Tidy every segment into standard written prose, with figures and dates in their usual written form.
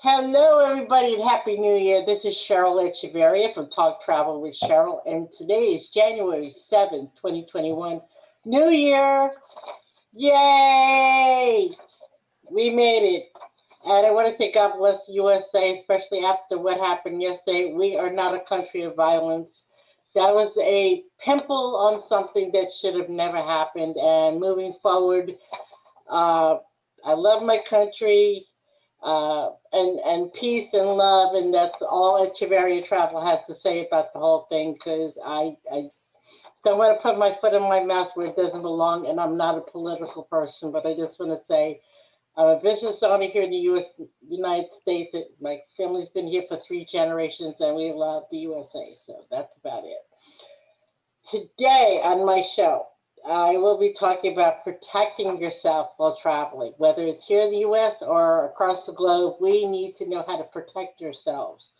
Hello, everybody, and Happy New Year. This is Cheryl Echeverria from Talk Travel with Cheryl, and today is January 7th, 2021. New Year! Yay! We made it. And I want to say God bless USA, especially after what happened yesterday. We are not a country of violence. That was a pimple on something that should have never happened. And moving forward, I love my country. And peace and love, and that's all Echeverria Travel has to say about the whole thing, because I don't want to put my foot in my mouth where it doesn't belong, and I'm not a political person, but I just want to say I'm a business owner here in the United States. My family's been here for 3 generations, and we love the USA, so that's about it. Today on my show, I will be talking about protecting yourself while traveling. Whether it's here in the US or across the globe, we need to know how to protect yourselves.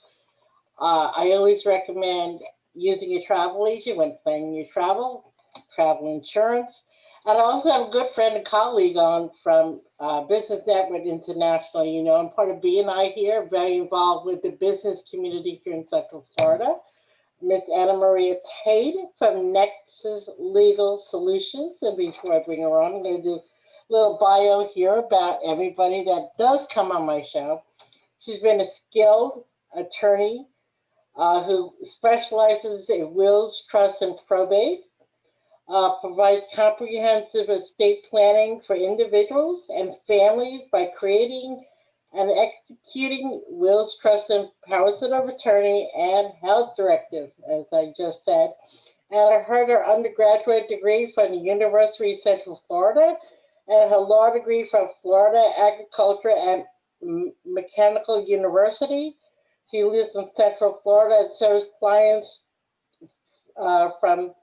I always recommend using a travel agent when planning your travel insurance. And I also have a good friend and colleague on from Business Network International. You know, I'm part of BNI here, very involved with the business community here in Central Florida. Miss Maria Taitt from Nexus Legal Solutions. And before I bring her on, I'm going to do a little bio here about everybody that does come on my show. She's been a skilled attorney who specializes in wills, trusts, and probate, provides comprehensive estate planning for individuals and families by creating and executing wills, trusts, and powers of attorney and health directive, as I just said. And I heard her undergraduate degree from the University of Central Florida and her law degree from Florida Agriculture and Mechanical University. She lives in Central Florida and serves clients from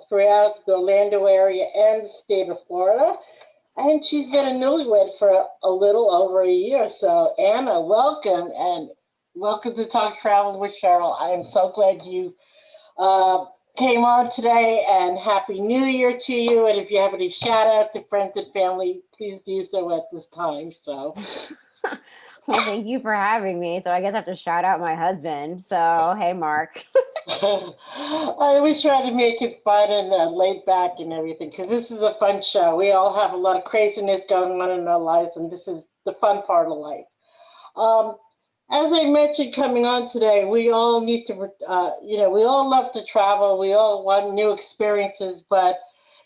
throughout the Orlando area and the state of Florida. And she's been a newlywed for a little over a year. So, Anna, welcome, and welcome to Talk Travel with Cheryl. I am so glad you came on today, and Happy New Year to you. And if you have any shout out to friends and family, please do so at this time. So. Well, thank you for having me. So I guess I have to shout out my husband. So, hey, Mark. I always try to make it fun and laid back and everything, because this is a fun show. We all have a lot of craziness going on in our lives, and this is the fun part of life. As I mentioned coming on today, we all need to, we all love to travel. We all want new experiences, but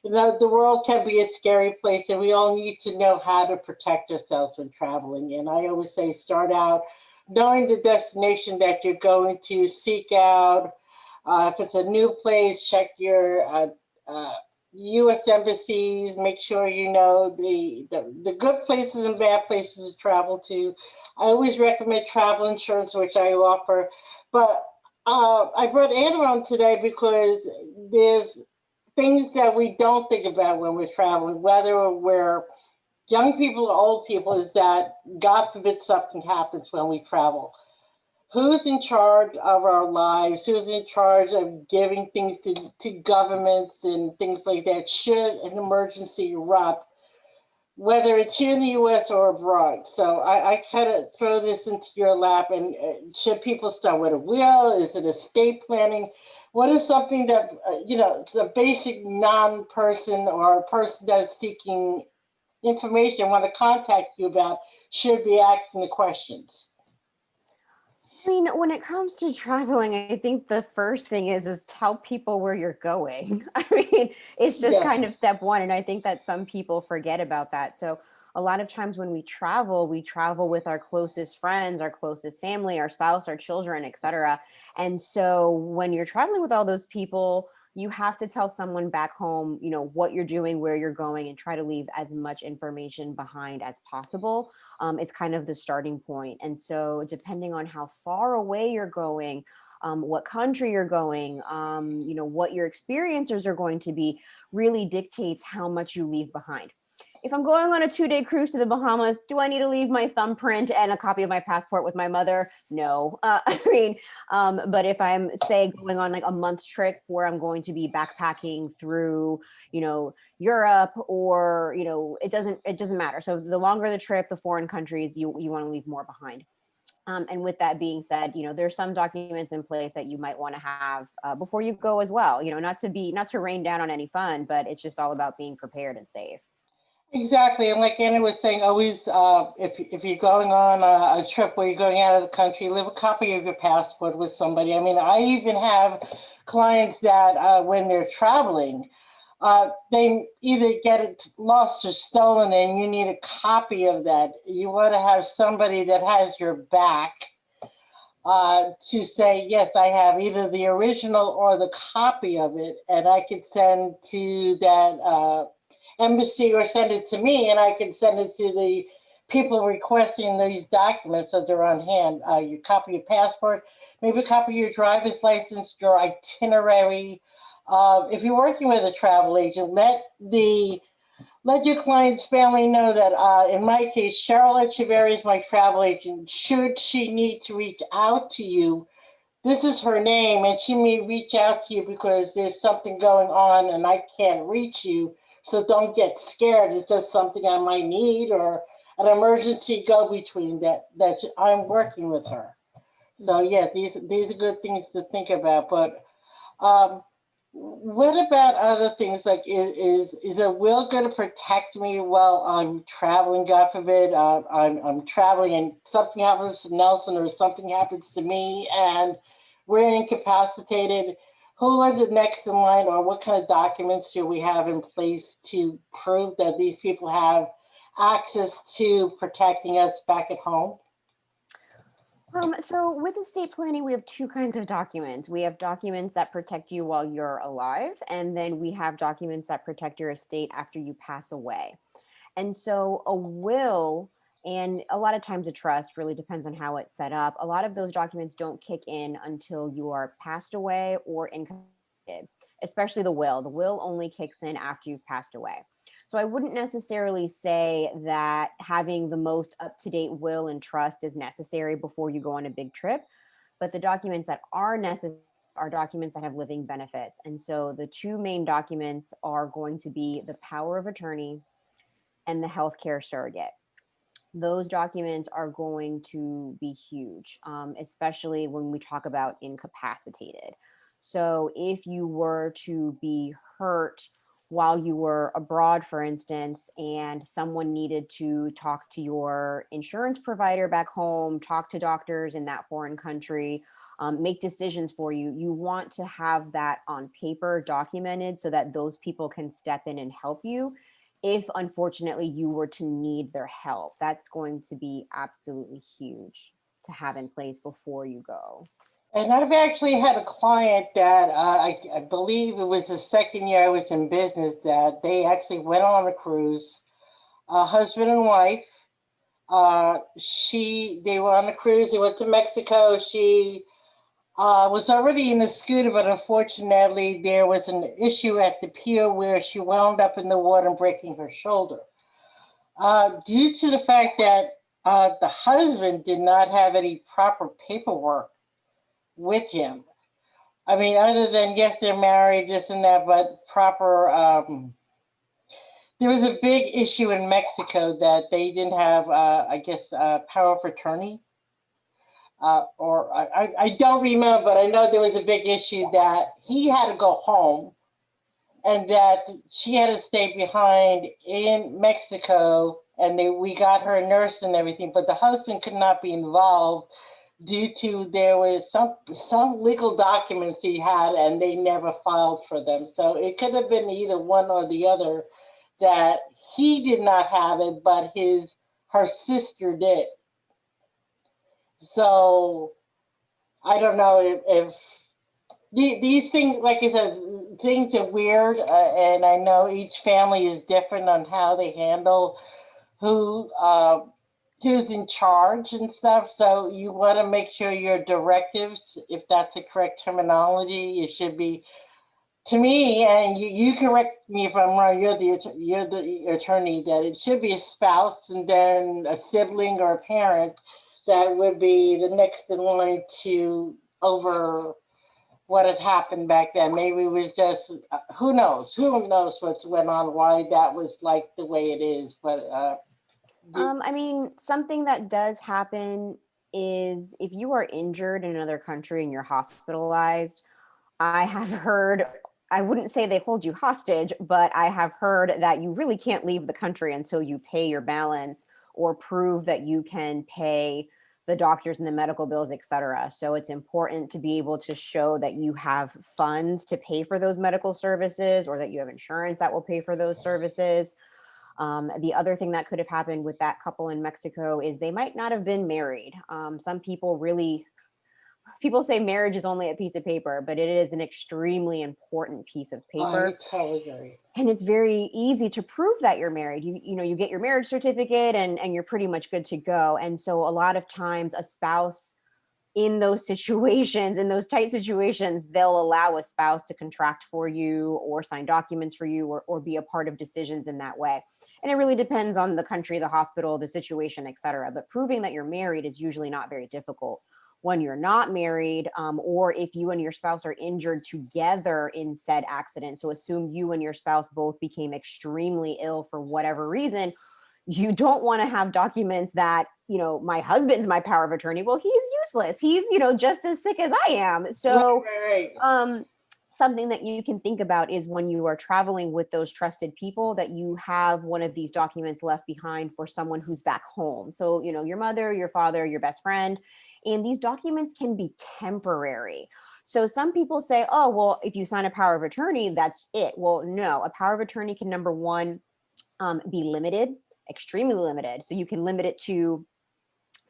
the world can be a scary place, and we all need to know how to protect ourselves when traveling. And I always say, start out knowing the destination that you're going to, seek out. If it's a new place, check your U.S. embassies. Make sure you know the good places and bad places to travel to. I always recommend travel insurance, which I offer. But I brought Anna on today because there's things that we don't think about when we're traveling, whether we're young people or old people, is that God forbid something happens when we travel. Who's in charge of our lives? Who's in charge of giving things to governments and things like that should an emergency erupt, whether it's here in the U.S. or abroad? So I kind of throw this into your lap. And should people start with a will? Is it estate planning? What is something that, the basic non-person or a person that's seeking information want to contact you about should be asking the questions? I mean, when it comes to traveling, I think the first thing is tell people where you're going. I mean, it's just kind of step one. And I think that some people forget about that. So a lot of times when we travel with our closest friends, our closest family, our spouse, our children, etc. And so when you're traveling with all those people, you have to tell someone back home, what you're doing, where you're going, and try to leave as much information behind as possible. It's kind of the starting point. And so depending on how far away you're going, what country you're going, what your experiences are going to be, really dictates how much you leave behind. If I'm going on a 2-day cruise to the Bahamas, do I need to leave my thumbprint and a copy of my passport with my mother? No. But if I'm, say, going on like a month trip where I'm going to be backpacking through, Europe, or, it doesn't matter. So the longer the trip, the foreign countries, you want to leave more behind. And with that being said, there's some documents in place that you might want to have before you go as well. Not to rain down on any fun, but it's just all about being prepared and safe. Exactly, and like Anna was saying, always if you're going on a trip where you're going out of the country, leave a copy of your passport with somebody. I mean, I even have clients that when they're traveling, they either get it lost or stolen, and you need a copy of that. You want to have somebody that has your back to say, yes, I have either the original or the copy of it, and I could send to that embassy or send it to me, and I can send it to the people requesting these documents so they're on hand. Your copy of your passport, maybe a copy of your driver's license, your itinerary. If you're working with a travel agent, let your client's family know that, in my case, Cheryl Echeverry is my travel agent. Should she need to reach out to you, this is her name, and she may reach out to you because there's something going on and I can't reach you. So don't get scared. It's just something I might need, or an emergency go-between that I'm working with her. So yeah, these are good things to think about. But um, what about other things? Like, is a will going to protect me while I'm traveling? God forbid, I'm traveling and something happens to Nelson or something happens to me and we're incapacitated. Who is it next in line, or what kind of documents do we have in place to prove that these people have access to protecting us back at home? So with estate planning, we have two kinds of documents. We have documents that protect you while you're alive, and then we have documents that protect your estate after you pass away. And so a will, and a lot of times a trust, really depends on how it's set up. A lot of those documents don't kick in until you are passed away or incapacitated, especially the will. The will only kicks in after you've passed away. So I wouldn't necessarily say that having the most up-to-date will and trust is necessary before you go on a big trip, but the documents that are necessary are documents that have living benefits. And so the two main documents are going to be the power of attorney and the healthcare surrogate. Those documents are going to be huge, especially when we talk about incapacitated. So if you were to be hurt while you were abroad, for instance, and someone needed to talk to your insurance provider back home, talk to doctors in that foreign country, make decisions for you, you want to have that on paper documented so that those people can step in and help you if unfortunately you were to need their help. That's going to be absolutely huge to have in place before you go. And I've actually had a client that I believe it was the second year I was in business, that they actually went on a cruise, husband and wife. They were on a cruise. They went to Mexico. She was already in a scooter, but unfortunately there was an issue at the pier where she wound up in the water and breaking her shoulder. Due to the fact that the husband did not have any proper paperwork with him. I mean, other than, yes, they're married, this and that, but proper. There was a big issue in Mexico that they didn't have, I guess, power of attorney. Or I don't remember, but I know there was a big issue that he had to go home and that she had to stay behind in Mexico, and we got her a nurse and everything, but the husband could not be involved due to there was some legal documents he had and they never filed for them. So it could have been either one or the other, that he did not have it, but her sister did. So I don't know if these things, like I said, things are weird, and I know each family is different on how they handle who who's in charge and stuff. So you want to make sure your directives, if that's the correct terminology, it should be, to me, and you correct me if I'm wrong. You're the attorney. That it should be a spouse and then a sibling or a parent that would be the next in line to over what had happened back then. Maybe it was just who knows what's went on, why that was like the way it is. But I mean, something that does happen is if you are injured in another country and you're hospitalized, I have heard, I wouldn't say they hold you hostage, but I have heard that you really can't leave the country until you pay your balance or prove that you can pay the doctors and the medical bills, et cetera. So it's important to be able to show that you have funds to pay for those medical services or that you have insurance that will pay for those services. The other thing that could have happened with that couple in Mexico is they might not have been married. Some people people say marriage is only a piece of paper, but it is an extremely important piece of paper. I totally agree. And it's very easy to prove that you're married. You get your marriage certificate and you're pretty much good to go. And so a lot of times a spouse in those situations, in those tight situations, they'll allow a spouse to contract for you or sign documents for you or be a part of decisions in that way. And it really depends on the country, the hospital, the situation, et cetera. But proving that you're married is usually not very difficult. When you're not married, or if you and your spouse are injured together in said accident. So assume you and your spouse both became extremely ill for whatever reason. You don't want to have documents that, my husband's my power of attorney. Well, he's useless. He's, just as sick as I am. So, Right. Something that you can think about is when you are traveling with those trusted people that you have one of these documents left behind for someone who's back home. So, your mother, your father, your best friend, and these documents can be temporary. So some people say, oh, well, if you sign a power of attorney, that's it. Well, no, a power of attorney can, number one, be limited, extremely limited. So you can limit it to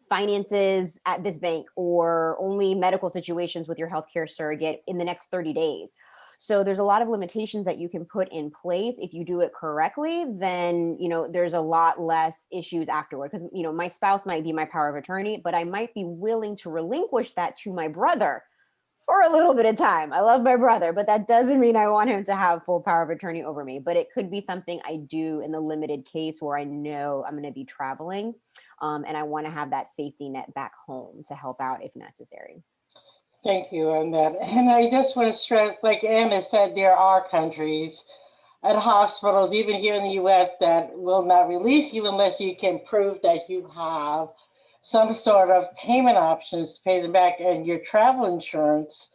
finances at this bank or only medical situations with your healthcare surrogate in the next 30 days. So there's a lot of limitations that you can put in place. If you do it correctly, then, there's a lot less issues afterward. Because, my spouse might be my power of attorney, but I might be willing to relinquish that to my brother for a little bit of time. I love my brother, but that doesn't mean I want him to have full power of attorney over me. But it could be something I do in the limited case where I know I'm going to be traveling, and I want to have that safety net back home to help out if necessary. Thank you on that. And I just want to stress, like Anna said, there are countries and hospitals, even here in the U.S., that will not release you unless you can prove that you have some sort of payment options to pay them back. And your travel insurance,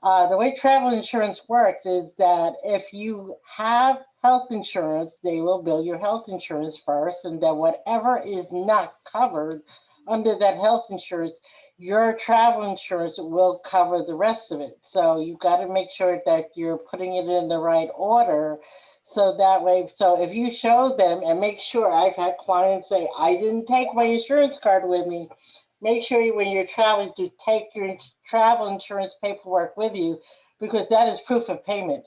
the way travel insurance works is that if you have health insurance, they will bill your health insurance first, and then whatever is not covered under that health insurance, your travel insurance will cover the rest of it. So you've got to make sure that you're putting it in the right order. So that way, so if you show them and make sure, I've had clients say, I didn't take my insurance card with me. Make sure when you're traveling to take your travel insurance paperwork with you, because that is proof of payment.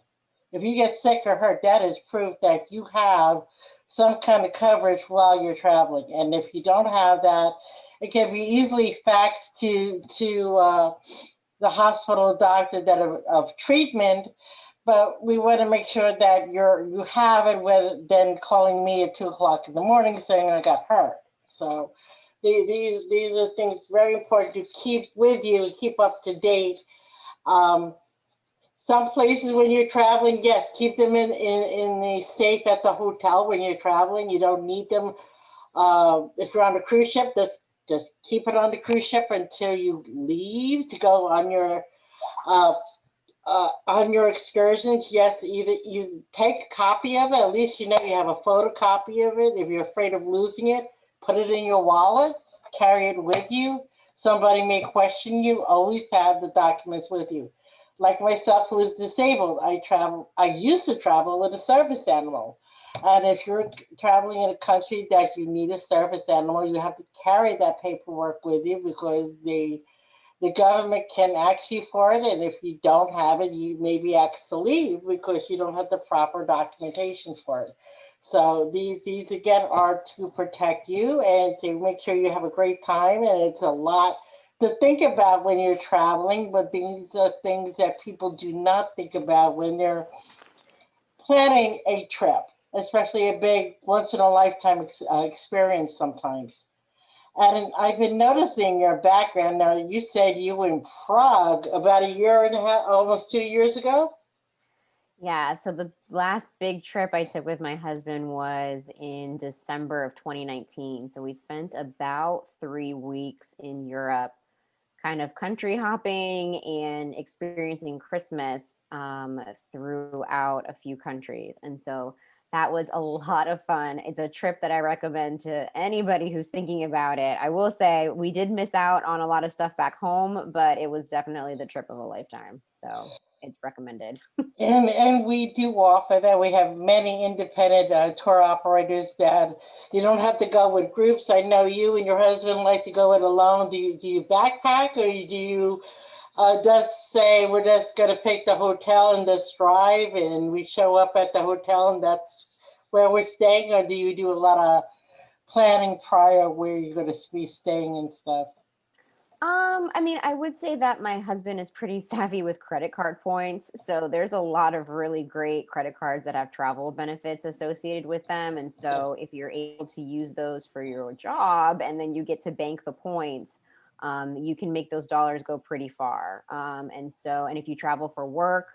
If you get sick or hurt, that is proof that you have some kind of coverage while you're traveling. And if you don't have that, it can be easily faxed to the hospital doctor that of treatment. But we want to make sure that you have it, rather than calling me at 2:00 in the morning saying I got hurt. So these are things very important to keep with you, keep up to date. Some places when you're traveling, yes, keep them in the safe at the hotel when you're traveling. You don't need them. If you're on a cruise ship, just keep it on the cruise ship until you leave to go on your excursions. Yes, either you take a copy of it, at least you know you have a photocopy of it. If you're afraid of losing it, put it in your wallet, carry it with you. Somebody may question you, always have the documents with you. Like myself, who is disabled, I used to travel with a service animal. And if you're traveling in a country that you need a service animal, you have to carry that paperwork with you, because the government can ask you for it. And if you don't have it, you may be asked to leave because you don't have the proper documentation for it. So these again are to protect you and to make sure you have a great time. And it's a lot to think about when you're traveling, but these are things that people do not think about when they're planning a trip, especially a big once in a lifetime experience sometimes. And I've been noticing your background. Now, you said you were in Prague about a year and a half, almost 2 years ago? Yeah, so the last big trip I took with my husband was in December of 2019. So we spent about 3 weeks in Europe, kind of country hopping and experiencing Christmas throughout a few countries. And so that was a lot of fun. It's a trip that I recommend to anybody who's thinking about it. I will say we did miss out on a lot of stuff back home, but it was definitely the trip of a lifetime. So it's recommended. And we do offer that. We have many independent tour operators that you don't have to go with groups. I know you and your husband like to go it alone. Do you backpack, or do you just say we're just going to pick the hotel and just drive, and we show up at the hotel and that's where we're staying, or do you do a lot of planning prior where you're going to be staying and stuff? I mean, I would say that my husband is pretty savvy with credit card points. So there's a lot of really great credit cards that have travel benefits associated with them. And so if you're able to use those for your job and then you get to bank the points, you can make those dollars go pretty far. And if you travel for work,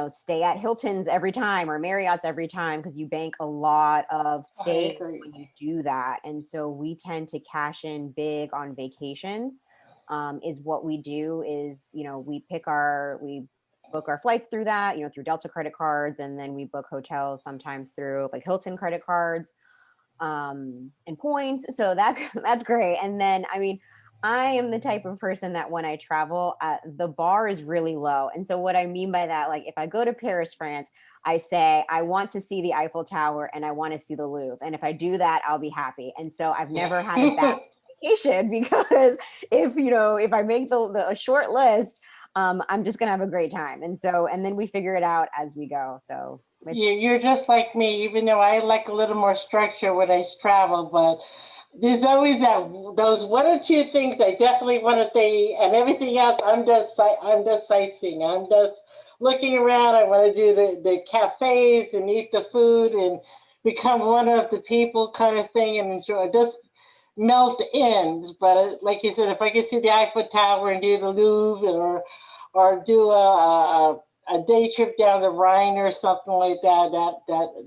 stay at Hilton's every time or Marriott's every time because you bank a lot of I stays agree. when you do that. And so we tend to cash in big on vacations. Is what we do is, we book our flights through that, through Delta credit cards, and then we book hotels sometimes through like Hilton credit cards and points. So that's great. And then, I mean, I am the type of person that when I travel, the bar is really low. And so what I mean by that, like if I go to Paris, France, I say I want to see the Eiffel Tower and I want to see the Louvre. And if I do that, I'll be happy. And so I've never had a bad vacation because if I make a short list, I'm just gonna have a great time. And then we figure it out as we go. So You're just like me, even though I like a little more structure when I travel, but there's always those one or two things I definitely want to see, and everything else I'm just sightseeing. I'm just looking around. I want to do the cafes and eat the food and become one of the people kind of thing and enjoy just melt in. But like you said, if I could see the Eiffel Tower and do the Louvre or do a day trip down the Rhine or something like that,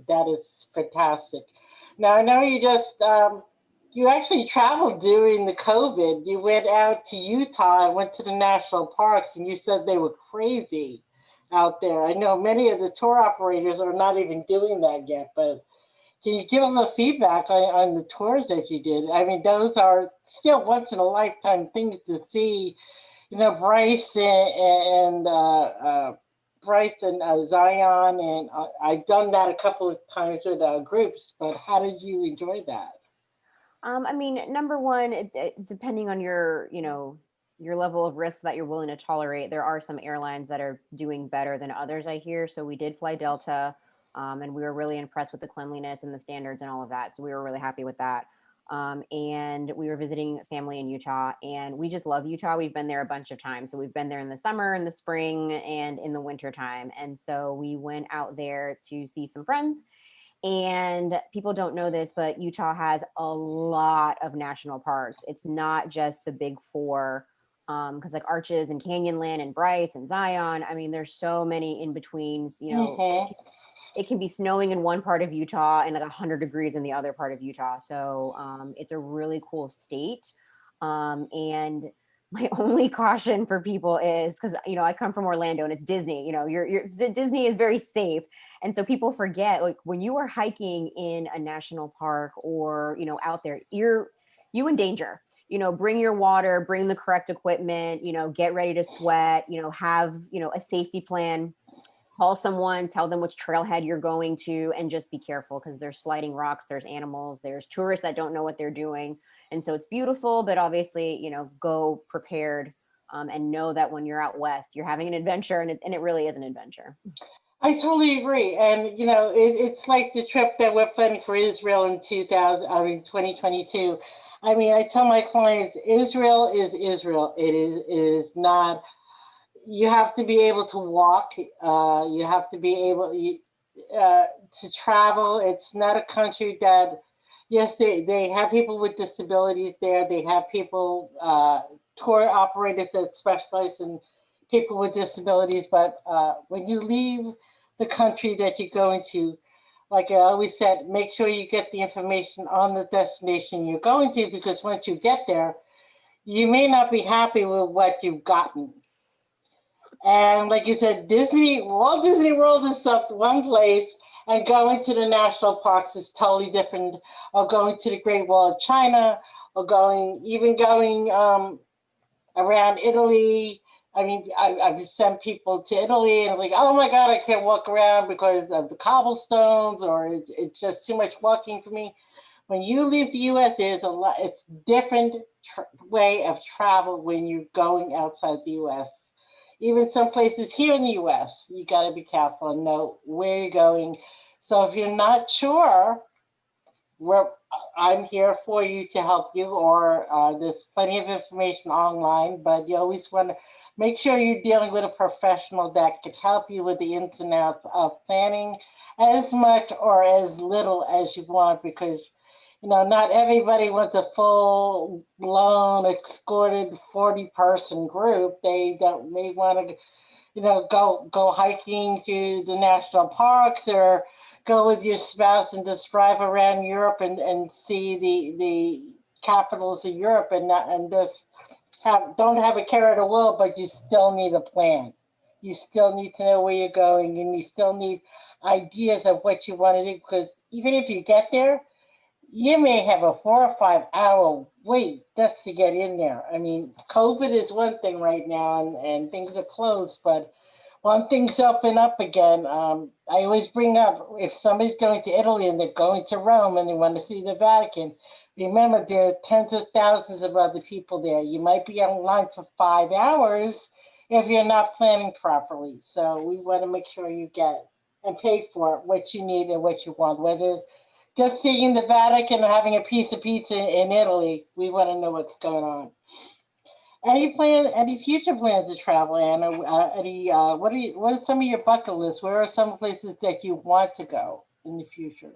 that is fantastic. Now I know you actually traveled during the COVID. You went out to Utah and went to the national parks, and you said they were crazy out there. I know many of the tour operators are not even doing that yet, but can you give a little feedback on the tours that you did? I mean, those are still once in a lifetime things to see. Bryce and Zion, and I've done that a couple of times with groups. But how did you enjoy that? I mean, number one, depending on your level of risk that you're willing to tolerate, there are some airlines that are doing better than others, I hear. So we did fly Delta, and we were really impressed with the cleanliness and the standards and all of that. So we were really happy with that. And we were visiting family in Utah, and we just love Utah. We've been there a bunch of times. So we've been there in the summer, in the spring, and in the winter time. And so we went out there to see some friends. And people don't know this, but Utah has a lot of national parks. It's not just the big four, because like Arches and Canyonland and Bryce and Zion. I mean, there's so many in betweens. Mm-hmm. It can be snowing in one part of Utah and like 100 degrees in the other part of Utah. So it's a really cool state. And my only caution for people is because I come from Orlando and it's Disney. Disney is very safe, and so people forget, like, when you are hiking in a national park or out there, you in danger. Bring your water, bring the correct equipment. Get ready to sweat. Have a safety plan. Call someone, tell them which trailhead you're going to, and just be careful because there's sliding rocks, there's animals, there's tourists that don't know what they're doing. And so it's beautiful, but obviously, go prepared, and know that when you're out west, you're having an adventure, and it really is an adventure. I totally agree, and it's like the trip that we're planning for Israel in 2022. I mean, I tell my clients, Israel is Israel. It is not. You have to be able to walk. You have to be able to travel. It's not a country that, yes, they have people with disabilities there. They have people, tour operators that specialize in people with disabilities. But when you leave the country that you're going to. Like I always said, make sure you get the information on the destination you're going to, because once you get there, you may not be happy with what you've gotten. And like you said, Walt Disney World is one place, and going to the national parks is totally different. Or going to the Great Wall of China, or going around Italy. I mean, I've sent people to Italy and like, oh my God, I can't walk around because of the cobblestones, or it's just too much walking for me. When you leave the U.S., there's a lot. It's different way of travel when you're going outside the U.S. Even some places here in the U.S., you got to be careful and know where you're going. So if you're not sure, I'm here for you to help you, or there's plenty of information online, but you always want to make sure you're dealing with a professional that can help you with the ins and outs of planning as much or as little as you want, because not everybody wants a full blown escorted 40-person group. They don't may want to go hiking through the national parks, or go with your spouse and just drive around Europe and see the capitals of Europe, and just don't have a care of the world, but you still need a plan. You still need to know where you're going, and you still need ideas of what you want to do, because even if you get there, you may have a 4 or 5 hour wait just to get in there. I mean, COVID is one thing right now, and things are closed, but when things open up again, I always bring up, if somebody's going to Italy and they're going to Rome and they want to see the Vatican, remember there are tens of thousands of other people there. You might be online for 5 hours if you're not planning properly. So we want to make sure you get and pay for what you need and what you want, whether just seeing the Vatican or having a piece of pizza in Italy. We want to know what's going on. Any future plans to travel, Anna? What are some of your bucket lists? Where are some places that you want to go in the future?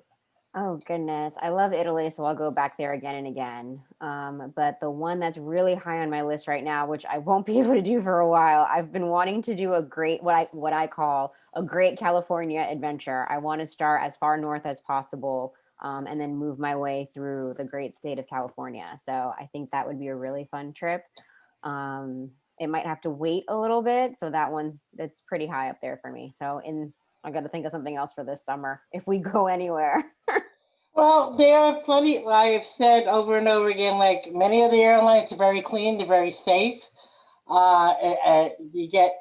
Oh goodness, I love Italy, so I'll go back there again and again. But the one that's really high on my list right now, which I won't be able to do for a while, I've been wanting to do a great what I call a great California adventure. I want to start as far north as possible, and then move my way through the great state of California. So I think that would be a really fun trip. It might have to wait a little bit, so that's pretty high up there for me. I got to think of something else for this summer if we go anywhere. Well, there are plenty. I've said over and over again, like many of the airlines are very clean, they're very safe. You get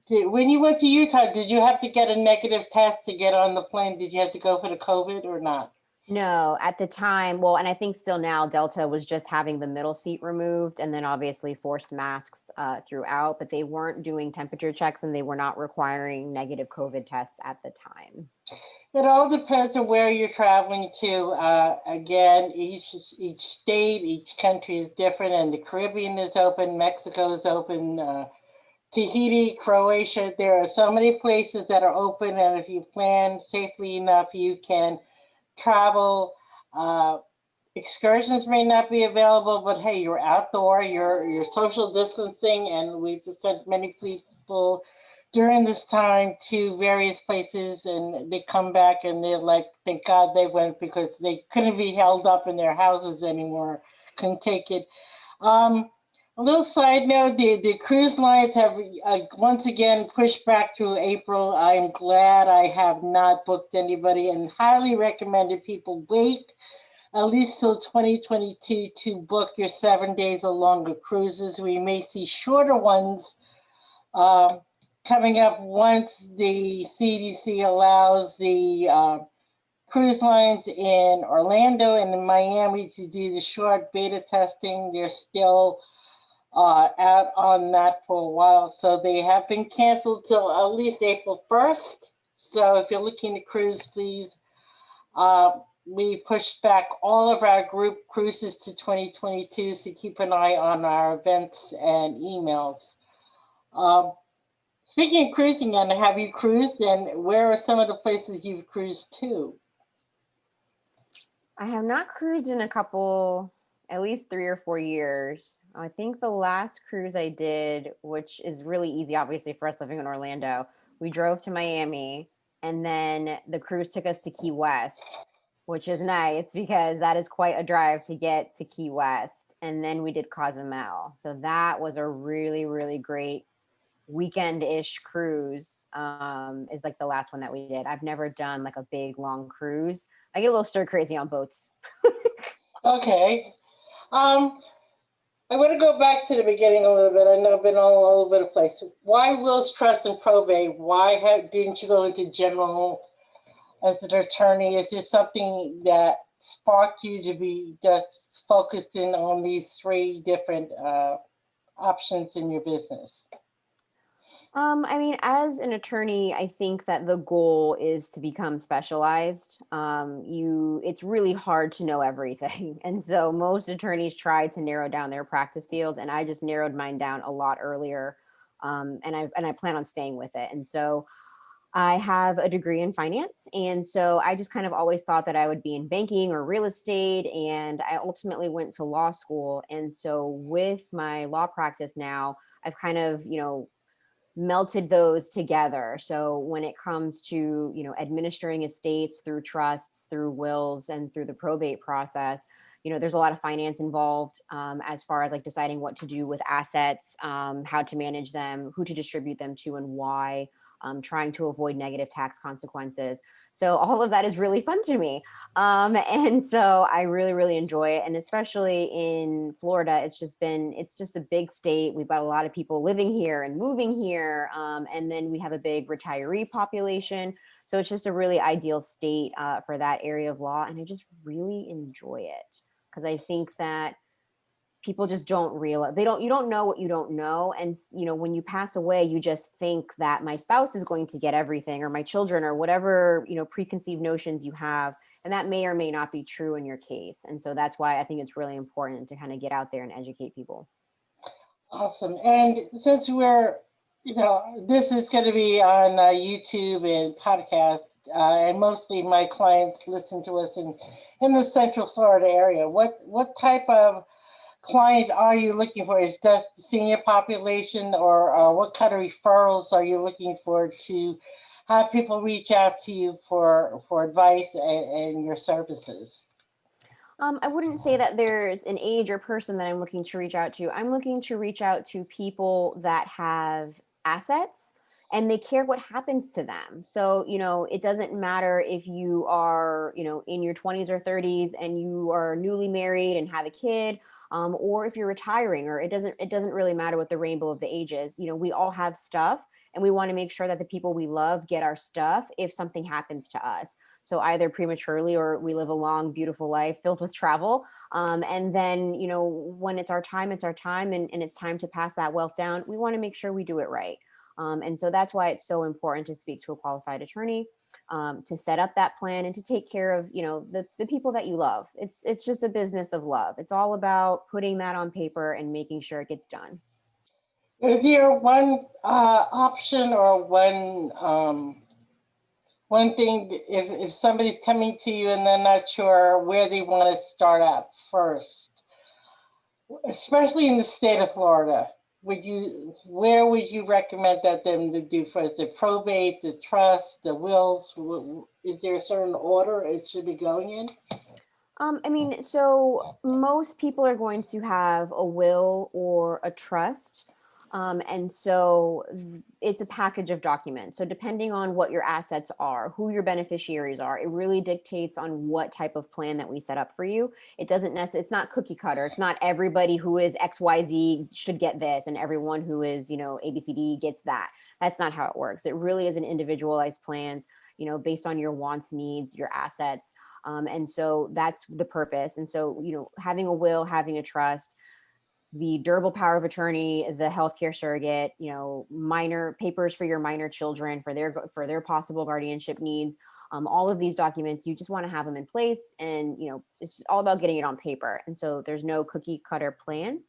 when you went to Utah, did you have to get a negative test to get on the plane? Did you have to go for the COVID or not? No, at the time, well, and I think still now, Delta was just having the middle seat removed and then obviously forced masks throughout, but they weren't doing temperature checks and they were not requiring negative COVID tests at the time. It all depends on where you're traveling to. Again, each state, each country is different, and the Caribbean is open, Mexico is open, Tahiti, Croatia. There are so many places that are open, and if you plan safely enough, you can travel. Uh, Excursions may not be available, but hey, you're outdoor, you're social distancing, and we've sent many people during this time to various places, and they come back and they're like, thank God they went, because they couldn't be held up in their houses anymore, couldn't take it. Um, a little side note, the cruise lines have once again pushed back through April. I'm glad I have not booked anybody, and highly recommended people wait at least till 2022 to book your 7 days or longer cruises. We may see shorter ones um, coming up once the CDC allows the cruise lines in Orlando and in Miami to do the short beta testing. They're still out on that for a while. So they have been canceled till at least April 1st. So if you're looking to cruise, please. We pushed back all of our group cruises to 2022, so keep an eye on our events and emails. Um, Speaking of cruising, Anna, have you cruised, and where are some of the places you've cruised to? I have not cruised in at least 3 or 4 years. I think the last cruise I did, which is really easy, obviously, for us living in Orlando, we drove to Miami, And then the cruise took us to Key West, which is nice because that is quite a drive to get to Key West. And then we did Cozumel. So that was a really, really great weekend-ish cruise. Is like the last one that we did. I've never done like a big long cruise. I get a little stir crazy on boats. Okay. I want to go back to the beginning a little bit. I know I've been all over the place. Why wills, trust, and probate? Didn't you go into general as an attorney? Is there something that sparked you to be just focused in on these three different options in your business? I mean, as an attorney, I think that the goal is to become specialized. It's really hard to know everything. And so most attorneys try to narrow down their practice field, and I just narrowed mine down a lot earlier. And I plan on staying with it. And so I have a degree in finance. And so I just kind of always thought that I would be in banking or real estate. And I ultimately went to law school. And so with my law practice now, I've kind of, melted those together. So when it comes to, administering estates through trusts, through wills, and through the probate process, there's a lot of finance involved, as far as like deciding what to do with assets, how to manage them, who to distribute them to, and why, trying to avoid negative tax consequences. So all of that is really fun to me. And so I really, really enjoy it. And especially in Florida, it's just a big state. We've got a lot of people living here and moving here. And then we have a big retiree population. So it's just a really ideal state, for that area of law. And I just really enjoy it because I think that people just don't realize you don't know what you don't know. And when you pass away, you just think that my spouse is going to get everything, or my children, or whatever, preconceived notions you have, and that may or may not be true in your case. And so that's why I think it's really important to kind of get out there and educate people. Awesome. And since this is going to be on YouTube and podcast, and mostly my clients listen to us in the Central Florida area. What type of client are you looking for? Is that the senior population, or what kind of referrals are you looking for to have people reach out to you for advice and your services? I wouldn't say that there's an age or person that I'm looking to reach out to. I'm looking to reach out to people that have assets and they care what happens to them. So, it doesn't matter if you are, in your 20s or 30s and you are newly married and have a kid, or if you're retiring, or it doesn't really matter what the rainbow of the age is. We all have stuff, and we want to make sure that the people we love get our stuff if something happens to us. So either prematurely, or we live a long, beautiful life filled with travel. And then, when it's our time, and it's time to pass that wealth down, we want to make sure we do it right. And so that's why it's so important to speak to a qualified attorney, to set up that plan and to take care of, the people that you love. It's just a business of love. It's all about putting that on paper and making sure it gets done. Is there one option, or one thing, if somebody's coming to you and they're not sure where they want to start out first, especially in the state of Florida, where would you recommend that them to do first? The probate, the trust, the wills? Is there a certain order it should be going in? I mean, so most people are going to have a will or a trust. And so it's a package of documents. So depending on what your assets are, who your beneficiaries are, it really dictates on what type of plan that we set up for you. It doesn't necessarily, it's not cookie cutter. It's not everybody who is XYZ should get this, and everyone who is, ABCD gets that. That's not how it works. It really is an individualized plans, based on your wants, needs, your assets. And so that's the purpose. And so, having a will, having a trust, the durable power of attorney, the healthcare surrogate, minor papers for your minor children for their possible guardianship needs. All of these documents, you just want to have them in place, and it's all about getting it on paper. And so there's no cookie cutter plan.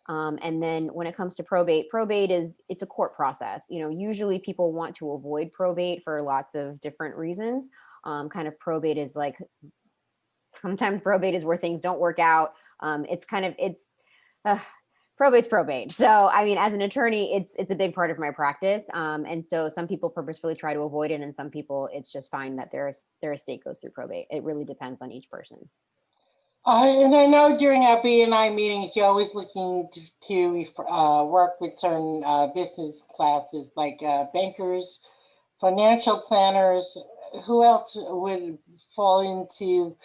And then when it comes to probate, it's a court process. Usually people want to avoid probate for lots of different reasons. Sometimes probate is where things don't work out. Probate's probate. So, I mean, as an attorney, it's a big part of my practice. And so some people purposefully try to avoid it, and some people, it's just fine that their estate goes through probate. It really depends on each person. And I know during our BNI meetings, you're always looking to work with certain business classes like bankers, financial planners. Who else would fall into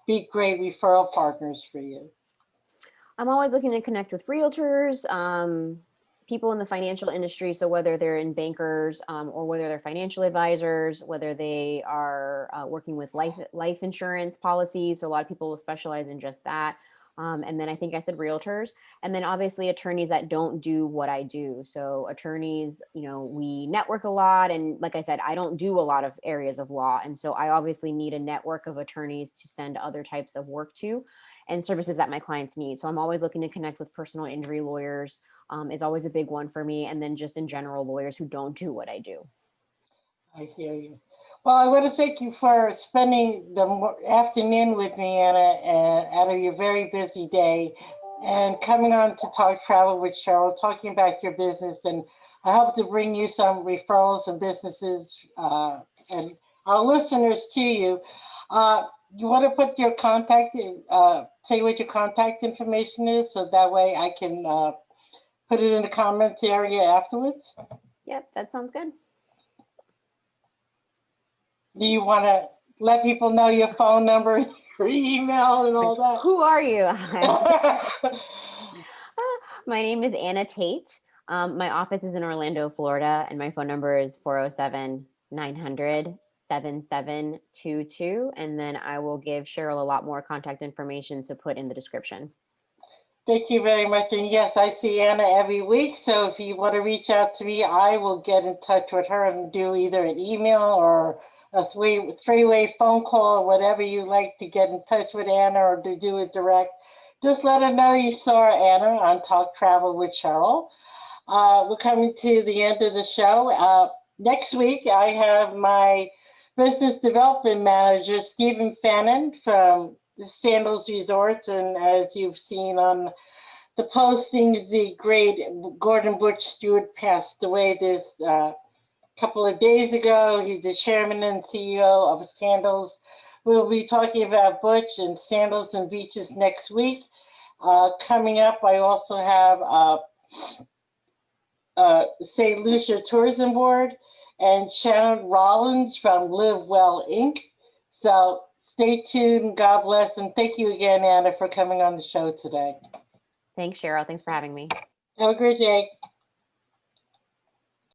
be great referral partners for you? I'm always looking to connect with realtors, people in the financial industry. So whether they're in bankers or whether they're financial advisors, whether they are working with life insurance policies. So a lot of people will specialize in just that. And then I think I said realtors, and then obviously attorneys that don't do what I do. So attorneys, we network a lot. And like I said, I don't do a lot of areas of law. And so I obviously need a network of attorneys to send other types of work to and services that my clients need. So I'm always looking to connect with personal injury lawyers, is always a big one for me. And then just in general, lawyers who don't do what I do. I hear you. Well, I want to thank you for spending the afternoon with me, Anna, and out of your very busy day, and coming on to Talk Travel with Cheryl, talking about your business. And I hope to bring you some referrals and businesses and our listeners to you. You want to put your say what your contact information is, so that way I can put it in the comments area afterwards? Yep, that sounds good. Do you want to let people know your phone number, your email, and all that? Who are you? My name is Anna Taitt. My office is in Orlando, Florida, and my phone number is 407-900-7722. And then I will give Cheryl a lot more contact information to put in the description. Thank you very much. And yes, I see Anna every week. So if you want to reach out to me, I will get in touch with her and do either an email or a three-way phone call, or whatever you like to get in touch with Anna or to do it direct. Just let her know you saw Anna on Talk Travel with Cheryl. We're coming to the end of the show. Next week, I have my business development manager, Stephen Fannin from Sandals Resorts. And as you've seen on the postings, the great Gordon Butch Stewart passed away this couple of days ago. He's the chairman and CEO of Sandals. We'll be talking about Butch and Sandals and Beaches next week. Coming up, I also have St. Lucia Tourism Board and Shannon Rollins from Live Well Inc. So stay tuned. God bless. And thank you again, Anna, for coming on the show today. Thanks, Cheryl. Thanks for having me. Have a great day.